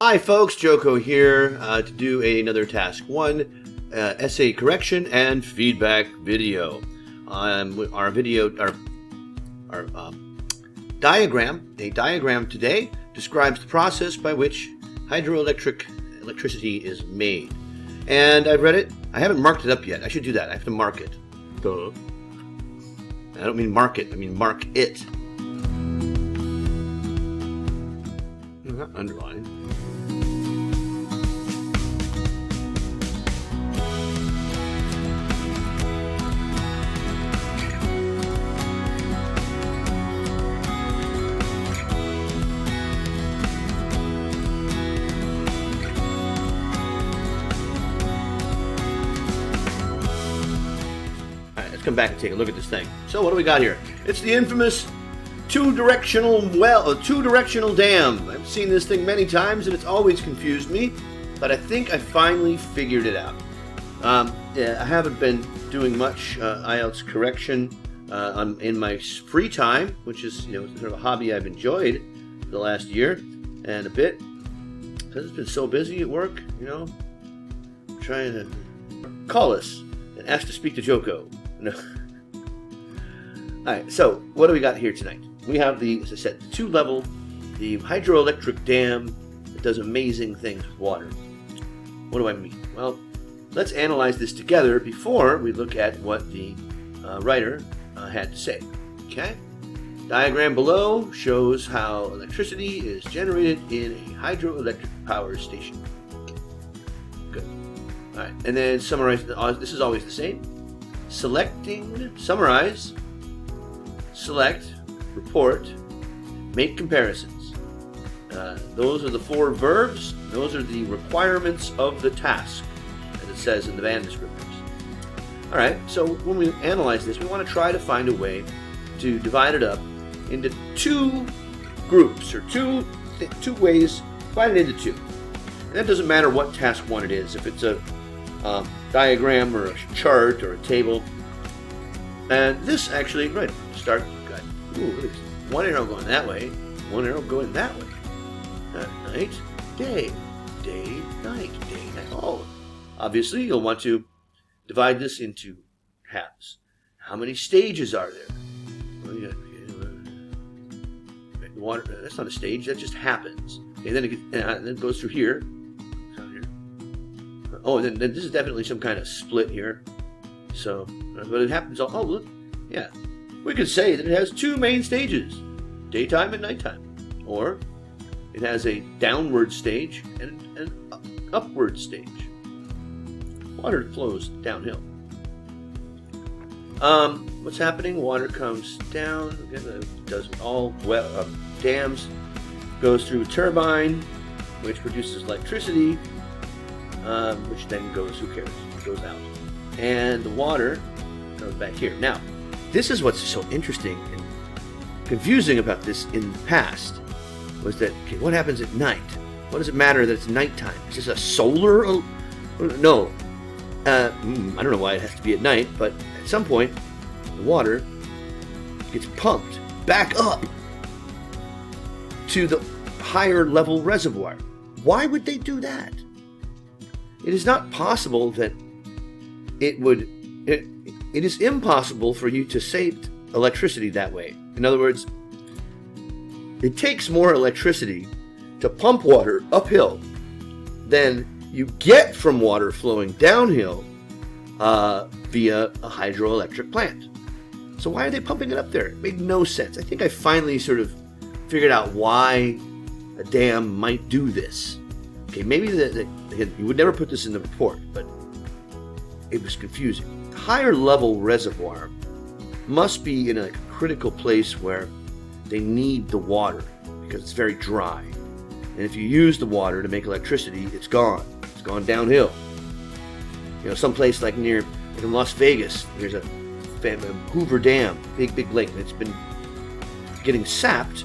Hi folks, Joko here to do another task 1 essay correction and feedback video. Our diagram today describes the process by which electricity is made. And I've read it. I haven't marked it up yet. I should do that. I have to mark it. Duh. I don't mean mark it. I mean mark it. Not underline. Come back and take a look at this thing. So what do we got here? It's the infamous two-directional dam. I've seen this thing many times and it's always confused me, but I think I finally figured it out. I haven't been doing much IELTS correction in my free time, which is sort of a hobby I've enjoyed for the last year and a bit, because it's been so busy at work. I'm trying to call us and ask to speak to Joko. No. Alright, so what do we got here tonight? We have as I said, the the hydroelectric dam that does amazing things with water. What do I mean? Well, let's analyze this together before we look at what the writer had to say. Okay? Diagram below shows how electricity is generated in a hydroelectric power station. Good. Alright, and then summarize. This is always the same. Summarize, select, report, make comparisons. Those are the 4 verbs. Those are the requirements of the task, as it says in the van descriptors. All right, so when we analyze this, we want to try to find a way to divide it up into 2 groups, or two ways, divide it into 2. And that doesn't matter what task 1 it is. If it's a diagram or a chart or a table. And this actually, right, start, got, ooh, look at this. 1 arrow going that way, 1 arrow going that way. Night, day, night. Oh, obviously you'll want to divide this into halves. How many stages are there? Well, water, that's not a stage, that just happens. Okay, then it goes through here. Oh, and then this is definitely some kind of split here. So, but it happens. Oh, look, yeah. We could say that it has 2 main stages, daytime and nighttime, or it has a downward stage and an upward stage. Water flows downhill. What's happening? Water comes down. Again, does all dams. Goes through a turbine, which produces electricity. Which then goes, who cares, it goes out. And the water goes back here. Now, this is what's so interesting and confusing about this in the past, was that, okay, what happens at night? What does it matter that it's nighttime? Is this a solar? No. I don't know why it has to be at night, but at some point, the water gets pumped back up to the higher level reservoir. Why would they do that? It is not possible that it is impossible for you to save electricity that way. In other words, it takes more electricity to pump water uphill than you get from water flowing downhill via a hydroelectric plant. So why are they pumping it up there? It made no sense. I think I finally sort of figured out why a dam might do this. Okay, maybe you would never put this in the report, but it was confusing. The higher level reservoir must be in a critical place where they need the water because it's very dry. And if you use the water to make electricity, it's gone. It's gone downhill. Someplace like in Las Vegas, there's a Hoover Dam, big lake, and it's been getting sapped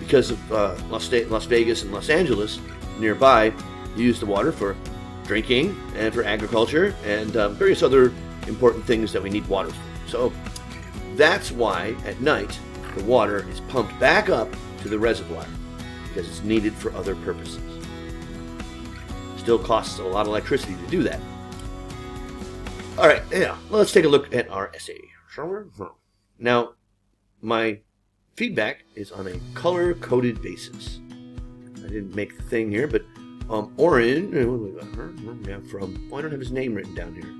because of Las Vegas and Los Angeles nearby use the water for drinking and for agriculture and various other important things that we need water for. So that's why at night the water is pumped back up to the reservoir because it's needed for other purposes. still costs a lot of electricity to do that. All right, yeah, let's take a look at our essay. Now, my feedback is on a color-coded basis. I didn't make the thing here, but orange, from, I don't have his name written down here.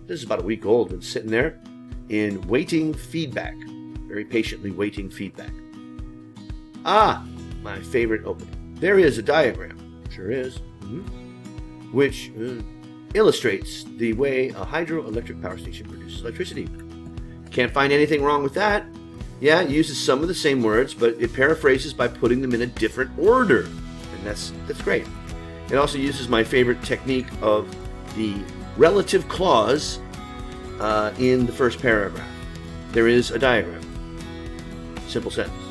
This is about a week old, been sitting there in waiting feedback, very patiently waiting feedback. Ah, my favorite opening. There is a diagram, sure is, which illustrates the way a hydroelectric power station produces electricity. Can't find anything wrong with that. Yeah, it uses some of the same words, but it paraphrases by putting them in a different order. And that's great. It also uses my favorite technique of the relative clause in the first paragraph. There is a diagram, simple sentence,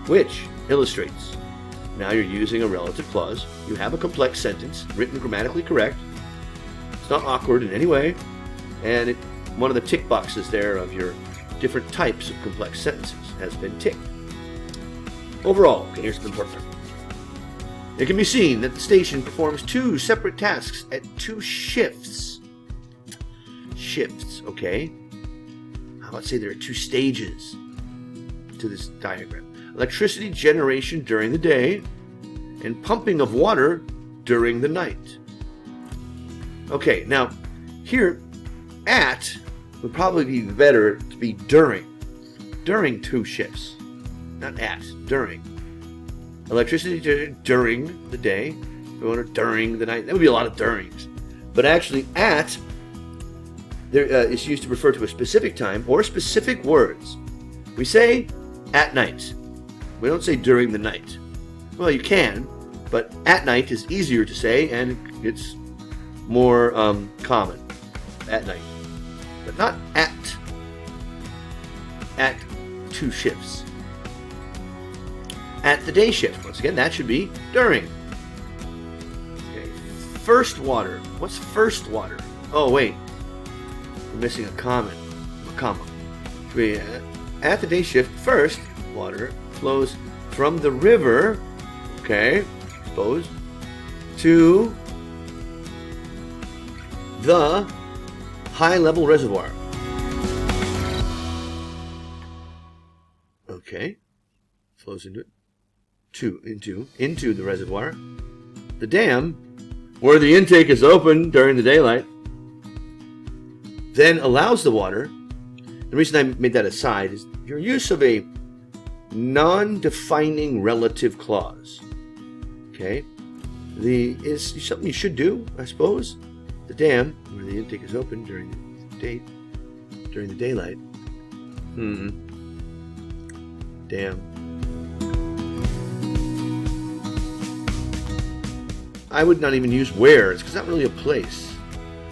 which illustrates. Now you're using a relative clause. You have a complex sentence, written grammatically correct. It's not awkward in any way. And one of the tick boxes there of your different types of complex sentences has been ticked. Overall, okay, here's the important part. It can be seen that the station performs two separate tasks at two shifts. Shifts, okay? How about say there are two stages to this diagram? Electricity generation during the day and pumping of water during the night. Okay, now here, at would probably be better to be during. During two shifts. Not at, during. Electricity during the day, during the night. That would be a lot of durings. But actually, at there is used to refer to a specific time or specific words. We say at night. We don't say during the night. Well, you can, but at night is easier to say and it's more common. At night. But not at two shifts. At the day shift. Once again, that should be during. Okay. First water. What's first water? Oh, wait. We're missing a comma. At the day shift, first water flows from the river, okay, suppose, to the high-level reservoir. Okay, flows into it, into the reservoir. The dam, where the intake is open during the daylight, then allows the water. The reason I made that aside is your use of a non-defining relative clause. Okay, is something you should do, I suppose. The dam, where the intake is open during the daylight. Dam. I would not even use where, because it's not really a place.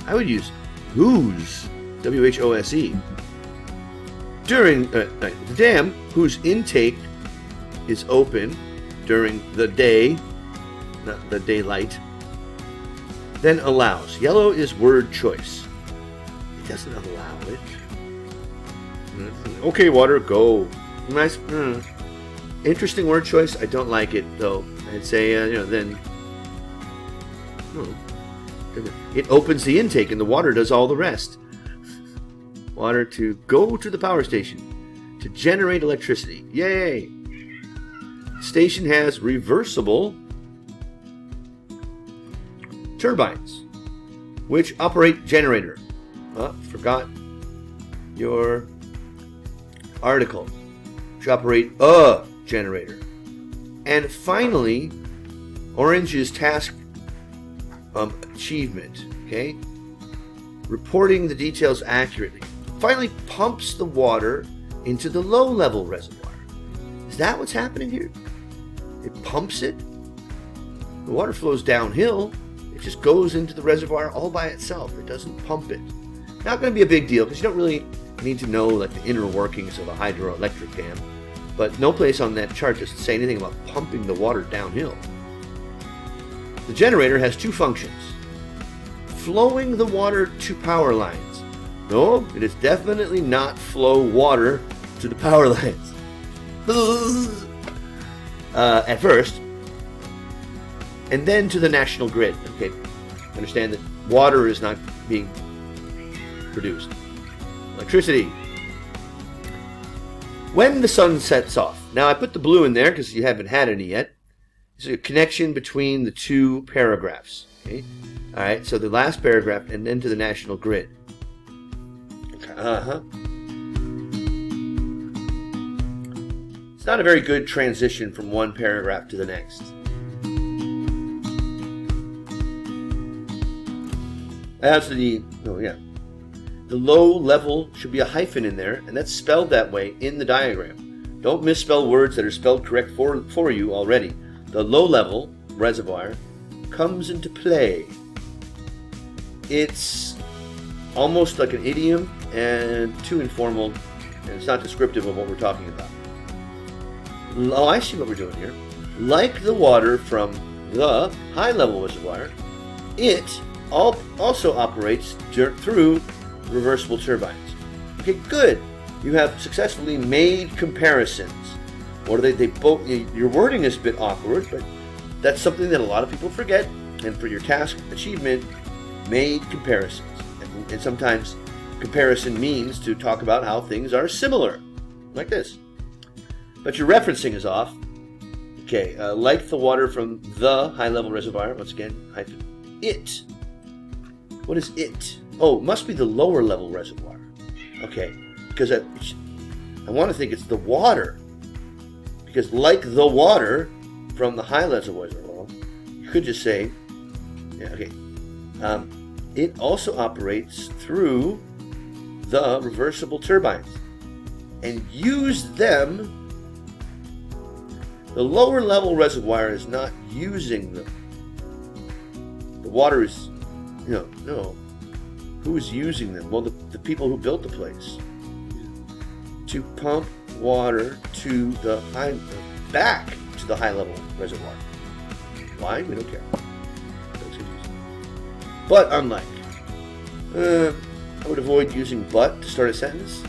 I would use whose, W-H-O-S-E. During the dam, whose intake is open during the day, not the daylight, then allows. Yellow is word choice. It doesn't allow it. Okay, water, go. Nice, interesting word choice. I don't like it though. I'd say, then. It opens the intake and the water does all the rest. Water to go to the power station to generate electricity. Yay! The station has reversible turbines, which operate generator. Forgot your article. Which operate a generator. And finally, Orange's task achievement. Okay, reporting the details accurately. Finally, pumps the water into the low-level reservoir. Is that what's happening here? It pumps it. The water flows downhill. It just goes into the reservoir all by itself. It doesn't pump it. Not going to be a big deal because you don't really need to know like the inner workings of a hydroelectric dam. But no place on that chart does say anything about pumping the water downhill. The generator has two functions. Flowing the water to power lines. No, it is definitely not flow water to the power lines. At first, and then to the national grid. Okay, understand that water is not being produced. Electricity. When the sun sets off. Now I put the blue in there because you haven't had any yet. It's a connection between the two paragraphs. Okay, all right. So the last paragraph and then to the national grid. Okay. It's not a very good transition from one paragraph to the next. As the low level should be a hyphen in there, and that's spelled that way in the diagram. Don't misspell words that are spelled correct for you already. The low level reservoir comes into play. It's almost like an idiom and too informal, and it's not descriptive of what we're talking about. Oh, I see what we're doing here. Like the water from the high level reservoir, it also operates through reversible turbines. Okay, good. You have successfully made comparisons. Or they both. Your wording is a bit awkward, but that's something that a lot of people forget. And for your task achievement, made comparisons. And sometimes comparison means to talk about how things are similar, like this. But your referencing is off. Okay, like the water from the high-level reservoir. Once again, hyphen it. What is it? Oh, it must be the lower level reservoir. Okay, because I want to think it's the water. Because like the water from the high level reservoir, you could just say, it also operates through the reversible turbines and use them. The lower level reservoir is not using them. The water is, no. Who is using them? Well, the people who built the place. To pump water to the back to the high level reservoir. Why? We don't care. That's confusing. But unlike. I would avoid using but to start a sentence.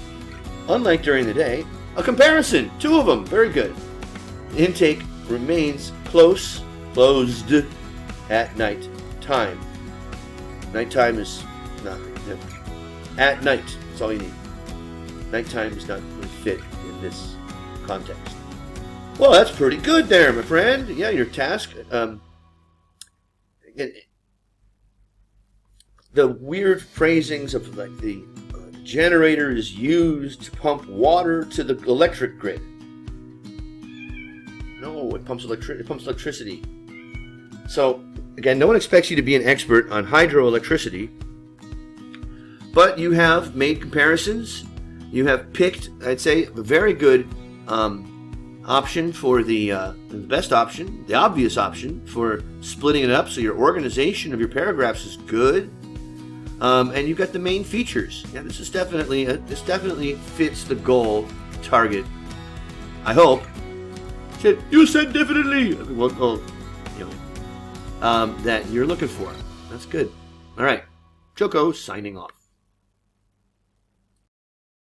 Unlike during the day, a comparison. Two of them. Very good. Intake remains closed at night time. Nighttime is not. At night. That's all you need. Nighttime does not really fit in this context. Well, that's pretty good there, my friend. Yeah, your task. The weird phrasings of like the generator is used to pump water to the electric grid. No, it pumps electricity. So, again, no one expects you to be an expert on hydroelectricity, but you have made comparisons. You have picked, I'd say, a very good option for the best option, the obvious option for splitting it up so your organization of your paragraphs is good. And you've got the main features. Yeah, this definitely fits the goal target. I hope. You said definitely. Well, that you're looking for. That's good. All right, Joko signing off.